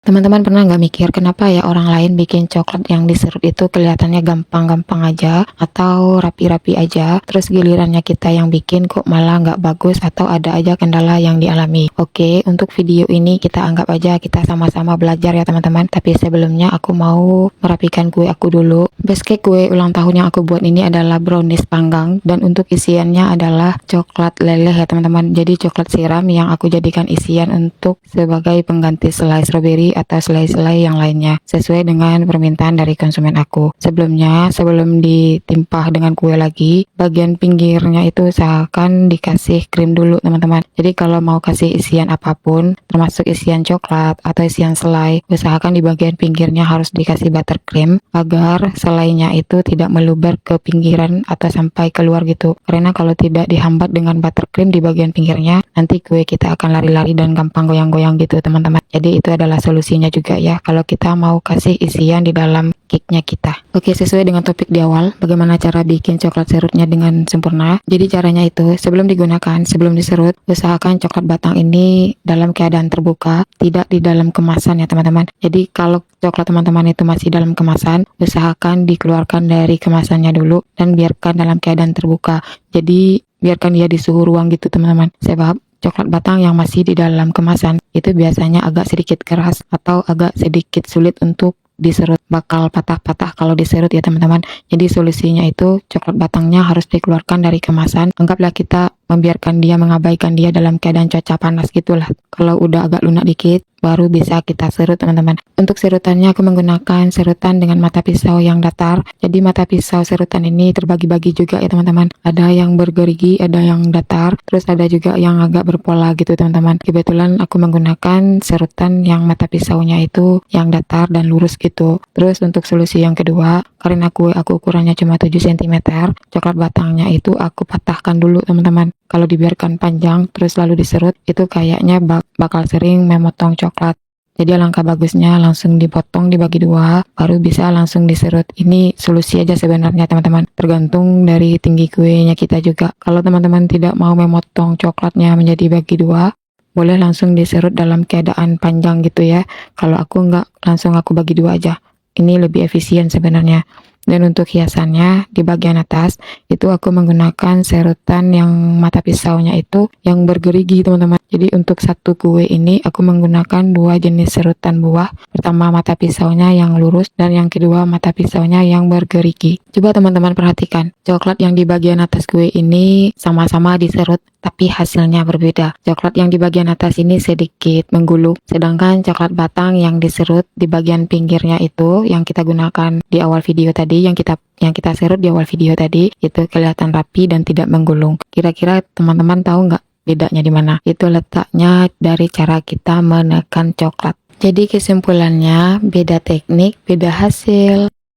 Teman-teman pernah nggak mikir kenapa ya orang lain bikin coklat yang diserut itu kelihatannya gampang-gampang aja atau rapi-rapi aja, terus gilirannya kita yang bikin kok malah nggak bagus atau ada aja kendala yang dialami. Oke, untuk video ini kita anggap aja kita sama-sama belajar ya teman-teman. Tapi sebelumnya aku mau merapikan kue aku dulu. Base cake kue ulang tahun yang aku buat ini adalah brownies panggang dan untuk isiannya adalah coklat leleh ya teman-teman. Jadi coklat siram yang aku jadikan isian untuk sebagai pengganti selai strawberry atau selai-selai yang lainnya sesuai dengan permintaan dari konsumen aku. Sebelum ditimpah dengan kue lagi, bagian pinggirnya itu usahakan dikasih krim dulu teman-teman. Jadi kalau mau kasih isian apapun termasuk isian coklat atau isian selai, usahakan di bagian pinggirnya harus dikasih buttercream agar selainya itu tidak meluber ke pinggiran atau sampai keluar gitu. Karena kalau tidak dihambat dengan buttercream di bagian pinggirnya, nanti kue kita akan lari-lari dan gampang goyang-goyang gitu teman-teman. Jadi itu adalah solusinya juga ya kalau kita mau kasih isian di dalam cake-nya kita. Oke, sesuai dengan topik di awal, bagaimana cara bikin coklat serutnya dengan sempurna. Jadi caranya itu, sebelum diserut, usahakan coklat batang ini dalam keadaan terbuka, tidak di dalam kemasan ya teman-teman. Jadi kalau coklat teman-teman itu masih dalam kemasan, usahakan dikeluarkan dari kemasannya dulu dan biarkan dalam keadaan terbuka. Jadi biarkan dia di suhu ruang gitu teman-teman. Sebab coklat batang yang masih di dalam kemasan itu biasanya agak sedikit keras atau agak sedikit sulit untuk diserut, bakal patah-patah kalau diserut ya teman-teman. Jadi solusinya itu coklat batangnya harus dikeluarkan dari kemasan. Anggaplah kita mengabaikan dia dalam keadaan cuaca panas gitulah. Kalau udah agak lunak dikit baru bisa kita serut teman-teman. Untuk serutannya aku menggunakan serutan dengan mata pisau yang datar. Jadi mata pisau serutan ini terbagi-bagi juga ya teman-teman. Ada yang bergerigi, ada yang datar, terus ada juga yang agak berpola gitu teman-teman. Kebetulan aku menggunakan serutan yang mata pisaunya itu yang datar dan lurus gitu. Terus untuk solusi yang kedua, karena kue aku ukurannya cuma 7 cm, coklat batangnya itu aku patahkan dulu teman-teman. Kalau dibiarkan panjang terus lalu diserut, itu kayaknya bakal sering memotong coklat. Jadi alangkah bagusnya langsung dipotong dibagi dua, baru bisa langsung diserut. Ini solusi aja sebenarnya teman-teman, tergantung dari tinggi kuenya kita juga. Kalau teman-teman tidak mau memotong coklatnya menjadi bagi dua, boleh langsung diserut dalam keadaan panjang gitu ya. Kalau aku enggak, langsung aku bagi dua aja. Ini lebih efisien sebenarnya. Dan untuk hiasannya di bagian atas itu aku menggunakan serutan yang mata pisaunya itu yang bergerigi teman-teman. Jadi untuk satu kue ini aku menggunakan dua jenis serutan buah. Pertama mata pisaunya yang lurus dan yang kedua mata pisaunya yang bergerigi. Coba teman-teman perhatikan, coklat yang di bagian atas kue ini sama-sama diserut tapi hasilnya berbeda. Coklat yang di bagian atas ini sedikit menggulung, sedangkan coklat batang yang diserut di bagian pinggirnya itu yang kita gunakan di awal video tadi, yang kita serut di awal video tadi, itu kelihatan rapi dan tidak menggulung. Kira-kira teman-teman tahu nggak bedanya di mana? Itu letaknya dari cara kita menekan coklat. Jadi kesimpulannya, beda teknik, beda hasil.